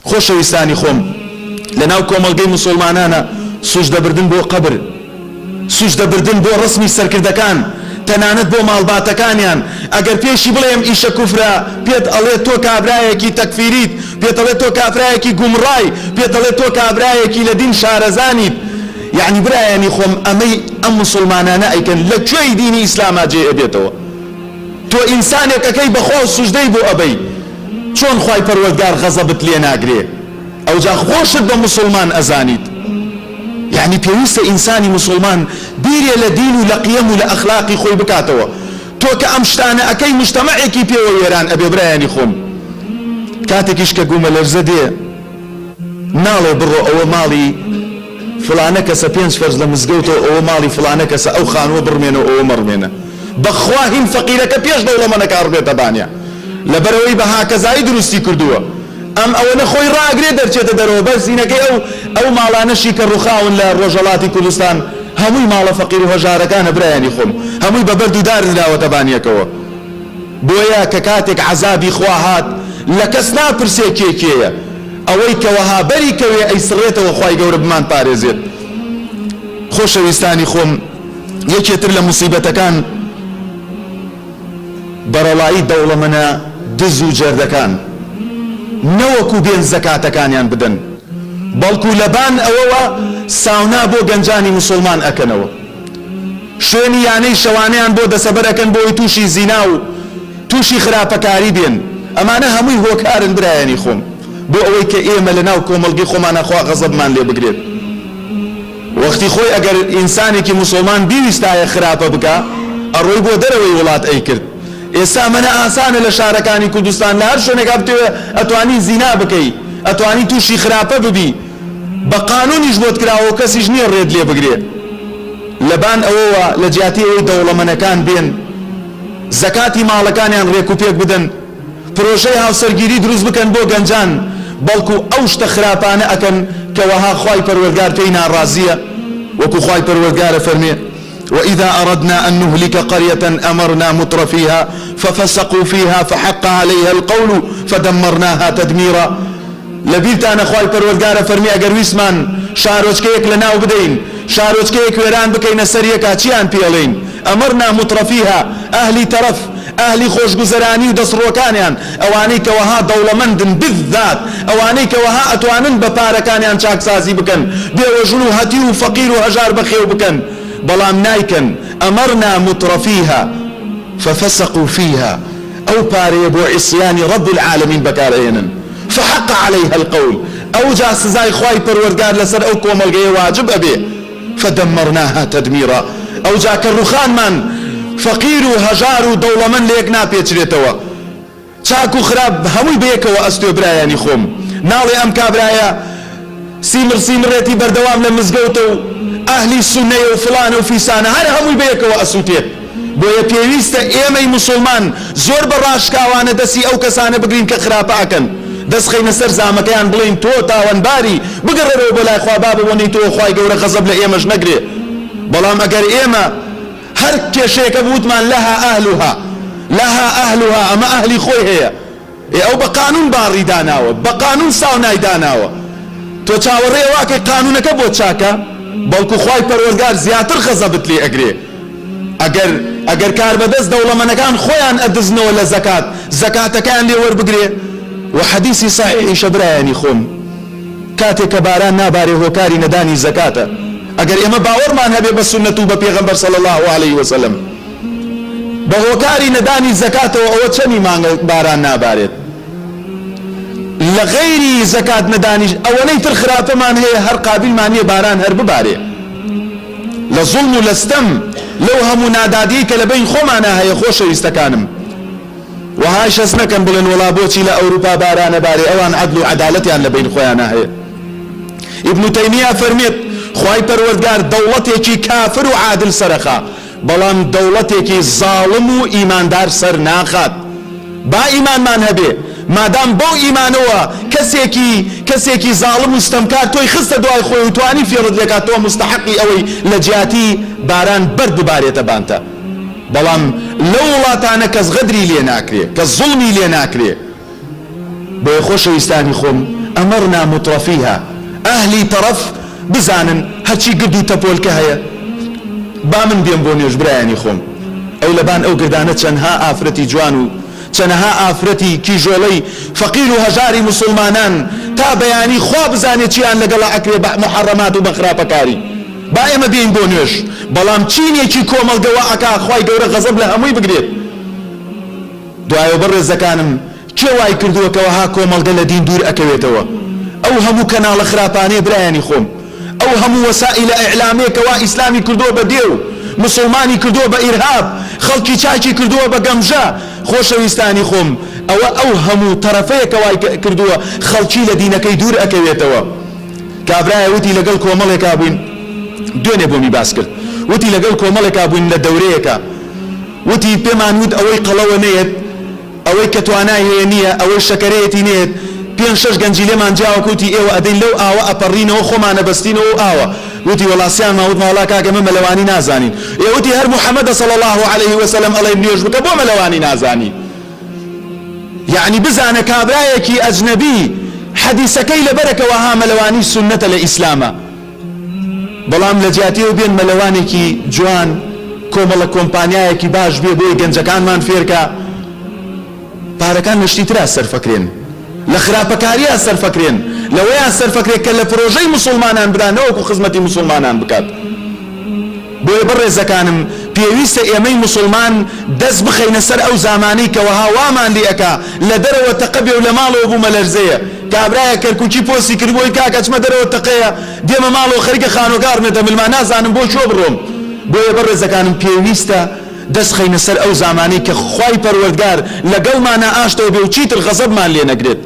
خۆشەویستانی خۆم لەناو کۆمەڵگەی مسلمانانە سوژدەبردن بۆ قەبر، سوژدەبردن بۆ ڕسمی سەرکردەکان، تەنانەت بۆ ماڵباتەکانیان. ئەگەر پێشی بڵێم ئیشە کوفرە، پێت ئەڵێ تۆ کابرایەکی تەکفیریت، پێت ئەڵێ تۆ کابرایەکی گومڕای، پێت ئەڵێ تۆ کابرایەکی لە دین شارەزانیت. یعنی برایانی خۆم ئەمەی ئەم مسلمانانە ئەیکەن لە کوێی دینی ئیسلاما جێ ئەبێتەوە؟ تۆ ئینسانێکەکەی بەخۆ سوژدەی بۆ ئەبەی، چۆن خوای پەروەردگار غەزەبت لێ ناگرێ؟ ئەوجا خۆشت بە مسلمان ئەزانیت. يعني پێویستە ئینسانی مسلمان بیرێ لە دین و لە قیەم و لە ئەخلاقی خۆی بکاتەوە. تۆ کە ئەم شتانە ئەکەی مجتەمەعێکی پێوە وێران ئەبێ برایانی خۆم. کاتێکیش کە گومە لەرزە دێ ناڵێ بڕۆ ئەوە ماڵی فلانە کەسە 5 فەرز لە مزگەوتەوە، ئەوە ماڵی فلانە کەسە، ئەو خانووە بڕمێنە ئەوە مەڕمێنە. بەخوا هین فەقیرەکە پێش دەوڵەمەندەکە ڕبێتە بانیا، لەبەرەوەی بە هاکەزایی دروستی کردووە. ئەم ئەوەنە خۆی ڕاگرێ دەرچێتە دەرەوە، بەس زینەکەی ئەو ماڵانەشی کە ڕووخاون لە ڕۆژهەڵاتی کوردستان هەمووی ماڵە فەقیر و هەژارەکانە برایانی خۆم، هەمووی بە بەرد و دار دراوەتە بانیەکەوە. بۆیە کە کاتێک عەزابی خوا هات لە کەس ناپرسێ کێکێیە، ئەوەی کە وەها بەری کەوێ ئەیسڕێتەوە خوای گەورە بمان پارێزێت. خۆشەویستانی خۆم، یەکێتر لە موسیبەتەکان بەرەڵایی دەوڵەمەنە دز و جێردەکان نەوەکو بێن زەکاتەکانیان بدەن، بەڵکو لەبان ئەوەوە ساونا بۆ گەنجانی مسلمان ئەکەنەوە، شوێنی یانەی شەوانەیان بۆ دەسەبەرەکەن بۆی تووشی زینا و تووشی خراپەکاری بێن. ئەمانە هەمووی هۆکارن برایانی خۆم، بۆ ئەوەی کە ئێمە لەناو کۆمەڵگەی خۆمانە خوا غەزەبمان لێ بگرێت. وەختی خۆی ئەگەر ئینسانێکی مسلمان بیویستایە خراپە بکە، ئەڕۆی بۆ دەرەوەی وڵات ئەیکرد. ئێستا منە ئاسانە لە شارەکانی کوردستان لە هەر شوێنێکا بتوێ ئەتوانی زینا بکەی، ئەتوانی تووشی خراپە ببی، بە قانونیش بۆت کراوە کەسیش نییە ڕێت لێ بگرێ. لەبان ئەوەوە لە جیاتی ئەوەی دەوڵەمەندەکان بێن زەکاتی ماڵەکانیان ڕێک و پێک بدەن، پرۆژەی هاوسەرگیری دروست بکەن بۆ گەنجان، بەڵکو ئەو شتە خراپانە ئەکەن کە وەها خوای پەروەردگار پێی ناڕازیە، وەکو خوای پەروەردگارە فەرمێ: وإذا أردنا أن نهلك قرية أمرنا مترفيها ففسقوا فيها فحق عليها القول فدمرناها تدميرا. لبیرتانە خوای پەروەردگارە فەرمی ئەگەر ویسمان شارۆچکەیەک لەناو بدەین، شارۆچکەیەک وێران بکەینە سەریەکە، چیان پێڵێین؟ ئەمرنا مترفيها، ئەهلی تەرەف، ئەهلی خۆشگوزەرانی و دەسڕۆکانیان، ئەوانەی کە وەها دەوڵەمەندن، بالذات ئەوانەی کە وەها ئەتوانن بە پارەکانیان چاکسازی بکەن، بێوەژن و هەتی و فەقیر و هەژار بەخێو بکەن، بەڵام نایکەن. ئەمرنا مترفيها ففسقوا فيها، ئەو پارەیە بۆ عیسیانی رب العالمین بەکارهێنن، فحق عليها القول، ئەو جا سزای خوای پەروەردگار لەسەر ئەو کۆمەڵگەیە واجب ئەبێ، فدمرناها تدميرا. ئەو جا کە ڕوخانمان فەقیر و هەژار و دەوڵەمەند لە یەک ناپێچرێتەوە، چاک و خراپ هەمووی بەیەکەوە ئەستێ برایانی خۆم. ناڵێ ئەم کابرایە سیمڕێتی بەردەوام لە مزگەوتە و ئەهلی سونەیە و فلانە و فیسانە، هەر هەمووی بەیەکەوە ئەسووتێت. بۆیە پێویستە ئێمەی مسلمان زۆر بە ڕاشکاوانە دەستی ئەو کەسانە بگرین کە خراپە ئەکەن، دەست خەینە سەر زامەکەیان بڵین تۆ تاوانباری، بگەڕێرەوە بەلای خوا با ببوونی تۆ خوای گەورە غەزەب لە ئێمەش نەگرێ. بەڵام ئەگەر ئێمە هەر کێشەیەکە بوتمان لەها ئەهلوها، لەها ئەهلوها، ئەمە ئەهلی خۆی هەیە، ئەو بە قانون باڕی داناوە، بە قانون ساونای داناوە، تۆ چاوەڕێ واکەی قانونەکە بۆ چاکە، بەڵکو خوای پەروەردگار زیاتر غەزەبت لێ ئەگرێ. ئەگەر کار بەدەست دەوڵەمەندەکان خۆیان ئەدزنەوە لە زەکات، زەکاتەکەیان لێ وەربگرێ. و حەدیسی صحیحیشە برایانی خۆم، کاتێک کە باران نابارێ هۆکاری نەدانی زەکاتە. ئەگەر ئێمە باوەڕمان هەبێ بە سونەت و بە پێغەمبەر صلی الله عليه وسلم، بە هۆکاری نەدانی زەکاتەوە ئەوە چەندی مانگە باران نابارێت؟ لە غەیری زەکات نەدانیش ئەوەنەی تر خراپەمان هەیە هەر قابیلمان نییە باران هەر ببارێ. لە زوڵم و لەستەم لەو هەموو نادادی کە لە بین خۆمانە هەیە خۆشەویستەکانم، وهای شەس نەکەن بڵێن وڵا بۆچی لە ئەوروپا بارانە بارێ، ئەوان عەدل و عەدالەتیان لە بین خۆیانە هەیە. ئیبن تەیمیە فەرمێت خوای پەروەردگار دەوڵەتێکی کافر و عادل سەرەخا، بەڵام دەوڵەتێکی زاڵم و ئیماندار سەر ناخات. با ئیمانمان هەبێ، مادام بەو ئیمانەوە کەسێکی زاڵم و ستەمکار تۆی خستە دوای خۆی و توانی فێڕت لێکاتەوە مستحقی ئەوەی لە جیاتی باران بەرد ببارێتە بانتە. بەڵام لەو وڵاتانە کەس غەدری لێ ناکرێ، کەس زوڵمی لێ ناکرێ. بۆیە خۆشەویستانی خۆم، ئەمەرنا مترفیها ئەهلی تەرەف بزانن هەرچی گرد و تەپۆلکە هەیە. با من بێم بۆ نوێژ برایانی خۆم، ئەو لەبان ئەو گردانە چەندها ئافرەتی جوان و چەندها ئافرەتی کیژۆڵەی فەقیر و هەژاری مسلمانان تا بەیانی خوا بزانێت چیان لەگەڵا ئەکرێ بە محەڕەمات و بە خراپەکاری. با ئێمە بێین بۆ نوێژ، بەڵام چینێکی کۆمەڵگەوە ئەکا خوای گەورە غەزەب لە هەمووی بگرێت. دوایە بەڕێزەکانم کێ وای کردووە کەوەها کۆمەڵگە لە دین دوور ئەکەوێتەوە؟ ئەو هەموو کەناڵە خراپانەی برایانی خۆم، ئەو هەموو وەسائلە ئیعلامەیە کەوا ئیسلامی کردووە بە دێو، مسلمانی کردووە بە ئیرهاب، خەڵکی چاکی کردووە بە گەمژە. خۆشەویستانی خۆم، ئەو هەموو تەرەفەیە کەوای کردووە خەڵکی لە دینەکەی دوور ئەکەوێتەوە. کابرایە وتی لەگەڵ کۆمەڵێکا بووین، دوێنێ بۆمی باس کرد، وتی لەگەڵ کۆمەڵێکا بووین لە دەورەیەکە، وتی پێمان وت ئەوەی قەڵەوە نێت، ئەوەی کە توانای هەیە نییە، ئەوەی شەکەرەیەتی نێت، 5-6 گەنجی لێمان جیاوەکوتی ئێوە ئەدەین لەو ئاوە ئەپەڕینەوە خۆمانە بەستینەوە ئاوە. وتی وەڵاسیان ماوت ماوەڵا کاکە من مەلەوانی نازانین. وتی هەر محەممەد صلی الله عليه وسلم ئەڵێ نوێژ بکە بۆ مەلەوانی نازانی. یعنی بزانە کابرایەکی ئەجنەبی حەدیسەکەی لەبەرەکەوە ها مەلەوانی سنەتە لە ئیسلامە، بەڵام لە جیاتیەوە بێن مەلەوانێکی جوان کۆمەڵە کۆمپانیایەکی باش بێ بۆی گەنجەکانمان فێرکە، پارەکان لە شتی ترا سەرفەکرێن، لە خراپەکاریە سەرفەکرێن، لەوەیە سەرفەکرێت کە لە پرۆژەی مسلمانان برانەوەکو خزمەتی مسلمانان بکات. بۆیە بەڕێزەکانم پێویستە ئێمەی مسلمان دەست بخەینە سەر ئەو زامانەی کەوەها وامان لێ ئەکا لە دەرەوە تەقەبێ و لە ماڵەوە بوومە لەرزەیە. کابرایە کەرکووکی پۆستی کردبووی کاکە چمە دەرەوە تەقەیە دێمە ماڵەوە خەریکە خانۆگارمێتە ملمان نازانم بۆ چۆ بڕۆم. بۆیە بەڕێزەکانم پێویستە دەست خەینە سەر ئەو زامانەی کە خوای پەروەردگار لەگەڵمانە ئاشتەوە بێ و چیتر غەزەبمان لێ نەگرێت.